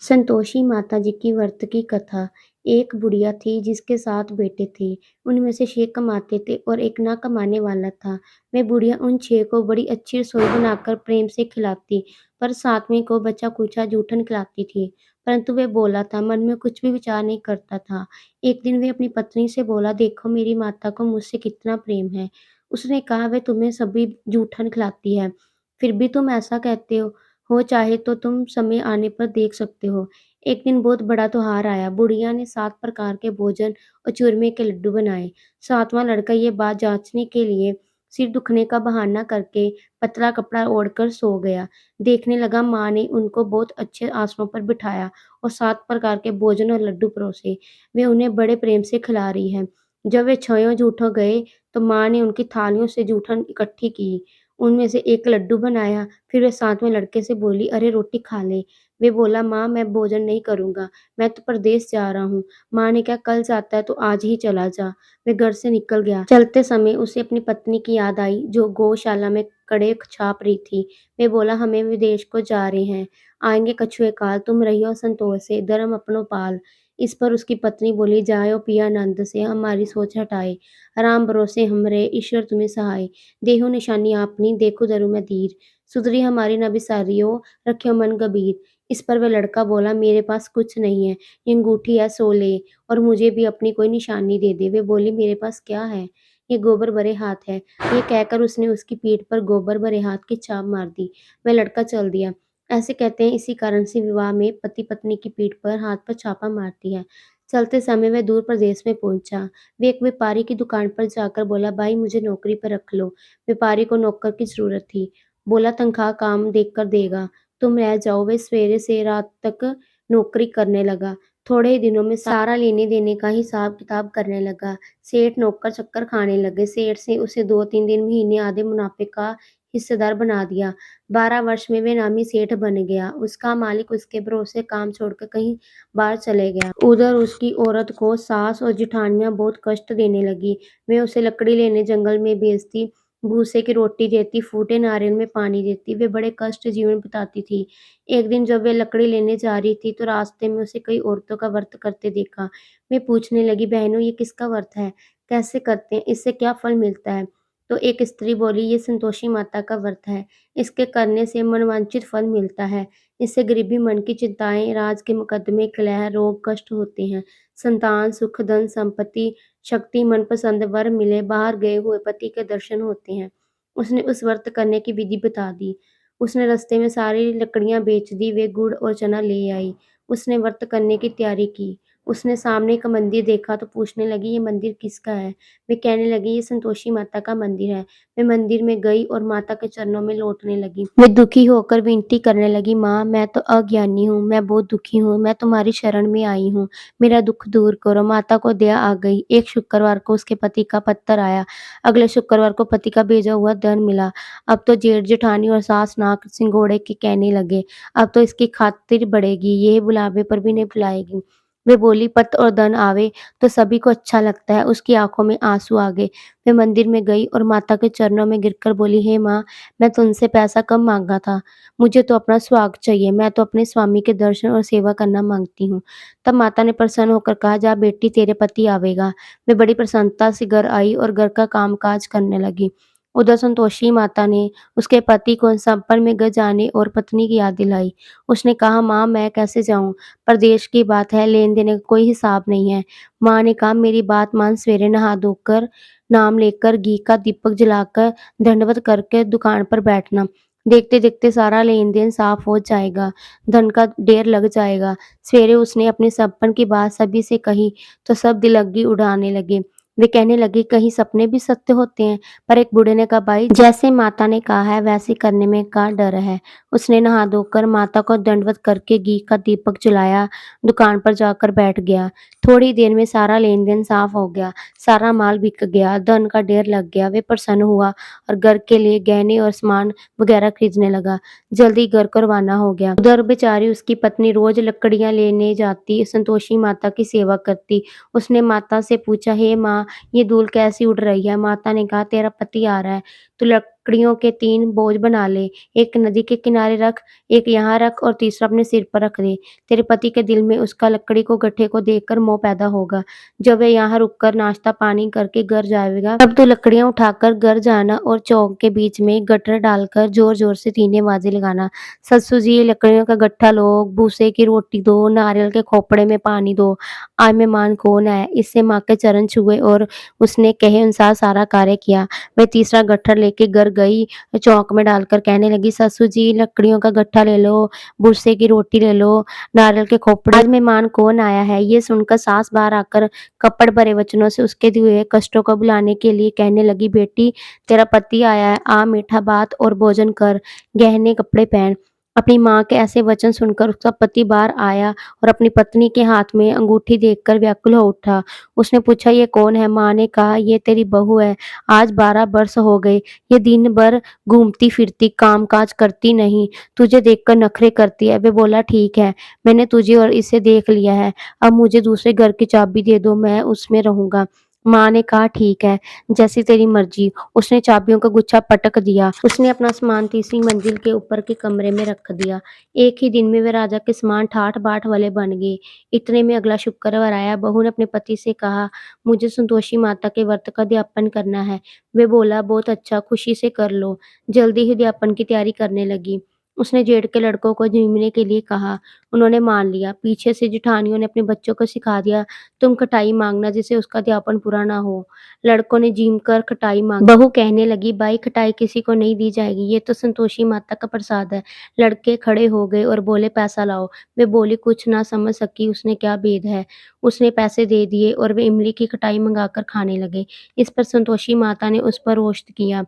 संतोषी माताजी की व्रत की कथा। एक बुढ़िया थी जिसके 7 बेटे थे। उनमें से 6 कमाते थे और एक ना कमाने वाला था। वह बुढ़िया उन 6 को बड़ी अच्छी रसोई बनाकर प्रेम से खिलाती, पर 7वें को बचा-कुचा जूठन खिलाती थी। परंतु वह भोला था, मन में कुछ भी विचार नहीं करता था। एक दिन वह अपनी पत्नी से बोला, देखो मेरी माता को मुझसे कितना प्रेम है। उसने कहा, वह तुम्हें सभी जूठन खिलाती है, फिर भी तुम ऐसा कहते हो चाहे तो तुम समय आने पर देख सकते हो। एक दिन बहुत बड़ा त्योहार आया। बुढ़िया ने 7 प्रकार के भोजन और चूरमे के लड्डू बनाए। 7वां लड़का ये बात जाँचने के लिए सिर दुखने का बहाना करके पतला कपड़ा ओढ़कर सो गया। देखने लगा माँ ने उनको बहुत अच्छे आसनों पर बिठाया और 7 प्रकार के भोजन और लड्डू परोसे। वे उन्हें बड़े प्रेम से खिला रही है। जब वे छयों जूठों गए तो माँ ने उनकी थालियों से जूठन इकट्ठी की। उनमें से एक लड्डू बनाया। फिर वह 7वें लड़के से बोली, अरे रोटी खा ले। वे बोला, माँ मैं भोजन नहीं करूँगा, मैं तो परदेस जा रहा हूँ। माँ ने कहा, कल जाता है तो आज ही चला जा। वह घर से निकल गया। चलते समय उसे अपनी पत्नी की याद आई जो गौशाला में कड़े छाप रही थी। वे बोला, हमें विदेश को जा रहे हैं, आएंगे कछुए काल, तुम रहियो संतोष से, धर्म अपनो पाल। इस पर उसकी पत्नी बोली, जायो पिया नंद से, हमारी सोच हटाए, राम भरोसे हमरे, ईश्वर तुम्हें सहाय। देहु निशानी आपनी, देखो धरु मैं धीर, सुधरी हमारी न बिसारियो, रखियो मन गंभीर। इस पर वह लड़का बोला, मेरे पास कुछ नहीं है, ये अंगूठी है सो ले, और मुझे भी अपनी कोई निशानी दे दे। वे बोली, मेरे पास क्या है, ये गोबर भरे हाथ है। ये कहकर उसने उसकी पीठ पर गोबर भरे हाथ की छाप मार दी। वह लड़का चल दिया। ऐसे कहते हैं, इसी कारण से विवाह में पति पत्नी की पीठ पर हाथ पर छापा मारती है। चलते समय वह दूर प्रदेश में पहुंचा। वे एक व्यापारी की दुकान पर जाकर बोला, भाई मुझे नौकरी पर रख लो। व्यापारी को नौकर की जरूरत थी। बोला, तनख्वाह काम देखकर देगा, तुम रह जाओ। वे सवेरे से रात तक नौकरी करने लगा। थोड़े ही दिनों में सारा लेने देने का हिसाब किताब करने लगा। सेठ नौकर चक्कर खाने लगे। सेठ से उसे 2-3 दिन महीने आधे मुनाफे का हिस्सेदार बना दिया। 12 वर्ष में वे नामी सेठ बन गया। उसका मालिक उसके भरोसे काम छोड़कर कहीं बाहर चले गया। उधर उसकी औरत को सास और जिठानियां बहुत कष्ट देने लगी। वे उसे लकड़ी लेने जंगल में भेजती, भूसे की रोटी देती, फूटे नारियल में पानी देती। वे बड़े कष्ट जीवन बिताती थी। एक दिन जब वे लकड़ी लेने जा रही थी तो रास्ते में उसे कई औरतों का व्रत करते देखा। वे पूछने लगी, बहनों ये किसका व्रत है, कैसे करते हैं, इससे क्या फल मिलता है? तो एक स्त्री बोली, ये संतोषी माता का व्रत है, इसके करने से मनवांछित फल मिलता है। इससे गरीबी, मन की चिंताएं, राज के मुकदमे, कलह, रोग, कष्ट होते हैं। संतान, सुख, धन संपत्ति, शक्ति, मनपसंद वर मिले, बाहर गए हुए पति के दर्शन होते हैं। उसने उस व्रत करने की विधि बता दी। उसने रास्ते में सारी लकड़ियां बेच दी। वे गुड़ और चना ले आई। उसने व्रत करने की तैयारी की। उसने सामने का मंदिर देखा तो पूछने लगी, ये मंदिर किसका है? वे कहने लगी, ये संतोषी माता का मंदिर है। वे मंदिर में गई और माता के चरणों में लौटने लगी। वे दुखी होकर विनती करने लगी, माँ मैं तो अज्ञानी हूँ, मैं बहुत दुखी हूँ, मैं तुम्हारी शरण में आई हूँ, मेरा दुख दूर करो। माता को दया आ गई। एक शुक्रवार को उसके पति का पत्र आया। अगले शुक्रवार को पति का भेजा हुआ धन मिला। अब तो जेठ जेठानी और सास नाक सिंगोड़े के कहने लगे, अब तो इसकी खातिर बढ़ेगी, ये बुलावे पर भी नहीं बुलाएगी। वे बोली, पत और धन आवे तो सभी को अच्छा लगता है। उसकी आंखों में आंसू आ गए। वे मंदिर में गई और माता के चरणों में गिरकर बोली, हे माँ, मैं तुमसे पैसा कम मांगा था, मुझे तो अपना सुहाग चाहिए, मैं तो अपने स्वामी के दर्शन और सेवा करना मांगती हूँ। तब माता ने प्रसन्न होकर कहा, जा बेटी तेरे पति आवेगा। वे बड़ी प्रसन्नता से घर आई और घर का काम काज करने लगी। उधर संतोषी माता ने उसके पति को सपन में घर जाने और पत्नी की याद दिलाई। उसने कहा, माँ मैं कैसे जाऊं, परदेश की बात है, लेन देन का कोई हिसाब नहीं है। माँ ने कहा, मेरी बात मान, सवेरे नहा धोकर नाम लेकर घी का दीपक जलाकर दंडवत करके दुकान पर बैठना। देखते देखते सारा लेन देन साफ हो जाएगा, धन का ढेर लग जाएगा। सवेरे उसने अपने सपन की बात सभी से कही तो सब दिलगी उड़ाने लगे। वे कहने लगे, कहीं सपने भी सत्य होते हैं। पर एक बूढ़े ने कहा, भाई जैसे माता ने कहा है वैसे करने में का डर है। उसने नहा धोकर माता को दंडवत करके घी का दीपक जलाया, दुकान पर जाकर बैठ गया। थोड़ी देर में सारा लेन देन साफ हो गया, सारा माल बिक गया, धन का ढेर लग गया। वे प्रसन्न हुआ और घर के लिए गहने और सामान वगैरह खरीदने लगा। जल्दी घर को रवाना हो गया। उधर बेचारी उसकी पत्नी रोज लकड़ियां लेने जाती, संतोषी माता की सेवा करती। उसने माता से पूछा, हे माँ, ये धूल कैसी उड़ रही है? माता ने कहा, तेरा पति आ रहा है, तू लकड़ियों के 3 बोझ बना ले, एक नदी के किनारे रख, एक यहाँ रख और तीसरा अपने सिर पर रख दे। तेरे पति के दिल में उसका लकड़ी को गट्ठे को देखकर मोह पैदा होगा। जब वह यहाँ रुककर नाश्ता-पानी करके घर जाएगा, तब तू लकड़ियाँ उठाकर घर जाना और चौक के बीच में गट्ठर डालकर ज़ोर-ज़ोर से तीने बाजे लगाना। ससुर जी लकड़ियों का गट्ठा लो, भूसे की रोटी दो, नारियल के खोपड़े में पानी दो। आज मेहमान कौन है? इससे माँ के चरण छुए और उसने कहे अनुसार सारा कार्य किया। वह तीसरा गट्ठर लेके घर गई, चौक में डालकर कहने लगी, ससुर जी लकड़ियों का गट्ठा ले लो, भूसे की रोटी ले लो, नारियल के खोपड़े। आज मेहमान कौन आया है? ये सुनकर सास बाहर आकर कपट भरे वचनों से उसके दिए हुए कष्टों को भुलाने के लिए कहने लगी, बेटी तेरा पति आया है, आ मीठा भात और भोजन कर, गहने कपड़े पहन। अपनी माँ के ऐसे वचन सुनकर उसका पति बाहर आया और अपनी पत्नी के हाथ में अंगूठी देखकर व्याकुल हो उठा। उसने पूछा, ये कौन है? माँ ने कहा, ये तेरी बहू है। आज 12 वर्ष हो गए, ये दिन भर घूमती फिरती, काम-काज करती नहीं, तुझे देखकर नखरे करती है। वे बोला, ठीक है, मैंने तुझे और इसे देख लिया है, अब मुझे दूसरे घर की चाबी दे दो, मैं उसमें रहूँगा। माँ ने कहा, ठीक है, जैसी तेरी मर्जी। उसने चाबियों का गुच्छा पटक दिया। उसने अपना सामान तीसरी मंजिल के ऊपर के कमरे में रख दिया। एक ही दिन में वे राजा के समान ठाठ-बाट वाले बन गए। इतने में अगला शुक्रवार आया। बहू ने अपने पति से कहा, मुझे संतोषी माता के व्रत का अध्यापन करना है। वे बोला, बहुत अच्छा, खुशी से कर लो। जल्दी ही अध्यापन की तैयारी करने लगी। उसने जेठ के लड़कों को झूमने के लिए कहा। उन्होंने मान लिया। पीछे से जेठानियों ने अपने बच्चों को सिखा दिया, तुम खटाई मांगना जिससे उसका अध्यापन पूरा ना हो। लड़कों ने झीम कर खटाई मांगी। बहू कहने लगी, भाई खटाई किसी को नहीं दी जाएगी, ये तो संतोषी माता का प्रसाद है। लड़के खड़े हो गए और बोले, पैसा लाओ। वे बोली, कुछ ना समझ सकी उसने क्या भेद है। उसने पैसे दे दिए और वे इमली की खटाई मंगाकर खाने लगे। इस पर संतोषी माता ने उस पर रोष किया।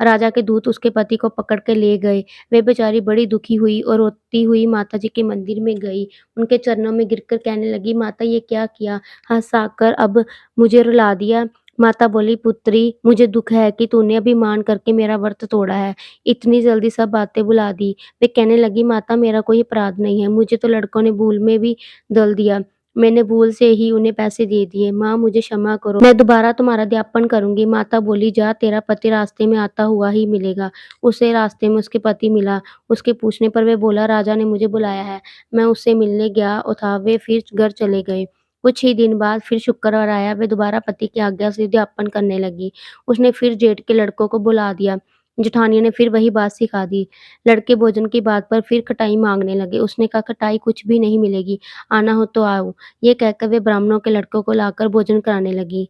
राजा के दूत उसके पति को पकड़ के ले गए। वे बेचारी बड़ी दुखी हुई और रोती हुई माताजी के मंदिर में गई। उनके चरणों में गिरकर कहने लगी, माता ये क्या किया? हँसा-कर अब मुझे रुला दिया। माता बोली, पुत्री मुझे दुःख है कि तूने अभिमान करके मेरा व्रत तोड़ा है। इतनी जल्दी सब बातें भुला दी। वे कहने लगी, माता मेरा कोई अपराध नहीं है। मुझे तो लड़कों ने भूल में भी दल दिया। मैंने भूल से ही उन्हें पैसे दे दिए। माँ मुझे क्षमा करो। मैं दोबारा तुम्हारा अध्यापन करूँगी। माता बोली, जा तेरा पति रास्ते में आता हुआ ही मिलेगा। उसे रास्ते में उसके पति मिला। उसके पूछने पर वे बोला, राजा ने मुझे बुलाया है। मैं उससे मिलने गया था। वे फिर घर चले गए। कुछ ही दिन बाद फिर शुक्रवार आया। वे दोबारा पति की आज्ञा से अध्यापन करने लगी। उसने फिर जेठ के लड़कों को बुला दिया। जेठानियों ने फिर वही बात सिखा दी। लड़के भोजन की बात पर फिर खटाई मांगने लगे। उसने कहा, खटाई कुछ भी नहीं मिलेगी, आना हो तो आओ। ये कहकर वे ब्राह्मणों के लड़कों को लाकर भोजन कराने लगी।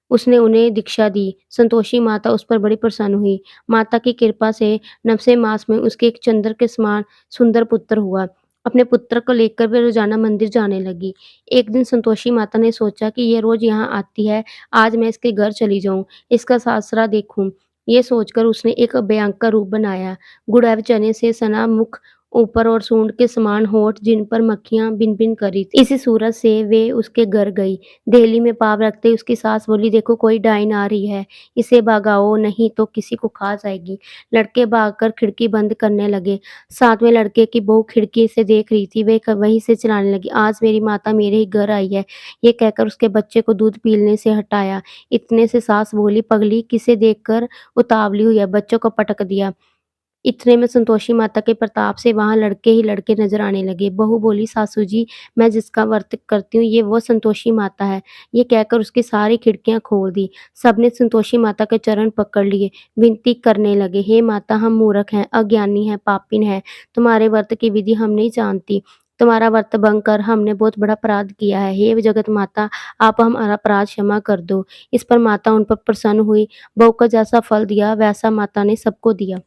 उसने उन्हें दीक्षा दी। संतोषी माता उस पर बड़ी प्रसन्न हुई। माता की कृपा से 9वें मास में उसके एक चंद्र के समान सुंदर पुत्र हुआ। अपने पुत्र को लेकर वे रोजाना मंदिर जाने लगी। एक दिन संतोषी माता ने सोचा कि ये रोज यहाँ आती है, आज मैं इसके घर चली जाऊं, इसका सासरा देखूं। ये सोचकर उसने एक भयंकर रूप बनाया। गुड़हल चने से सना मुख, ऊपर और सूंड के समान होंठ, जिन पर मक्खियां भिन भिन करी थी। इसी सूरत से वे उसके घर गई। देहली में पाँव रखते ही उसकी सास बोली, देखो कोई डाइन आ रही है, इसे भगाओ नहीं तो किसी को खा जाएगी। लड़के भागकर खिड़की बंद करने लगे। 7वें लड़के की बहू खिड़की से देख रही थी। वे वहीं से चिल्लाने लगी, आज मेरी माता मेरे ही घर आई है। ये कहकर उसके बच्चे को दूध पीने से हटाया। इतने से सास बोली, पगली किसे देखकर उतावली हुई है, बच्चों को पटक दिया। इतने में संतोषी माता के प्रताप से वहां लड़के ही लड़के नजर आने लगे। बहू बोली, सासू जी मैं जिसका व्रत करती हूँ ये वो संतोषी माता है। ये कहकर उसकी सारी खिड़कियां खोल दी। सबने संतोषी माता के चरण पकड़ लिए, विनती करने लगे, हे माता हम मूर्ख हैं, अज्ञानी हैं, पापिन हैं, तुम्हारे व्रत की विधि हम नहीं जानती। तुम्हारा व्रत भंग कर हमने बहुत बड़ा अपराध किया है। हे जगत माता आप हमारा अपराध क्षमा कर दो। इस पर माता उन पर प्रसन्न हुई। बहू को जैसा फल दिया वैसा माता ने सबको दिया।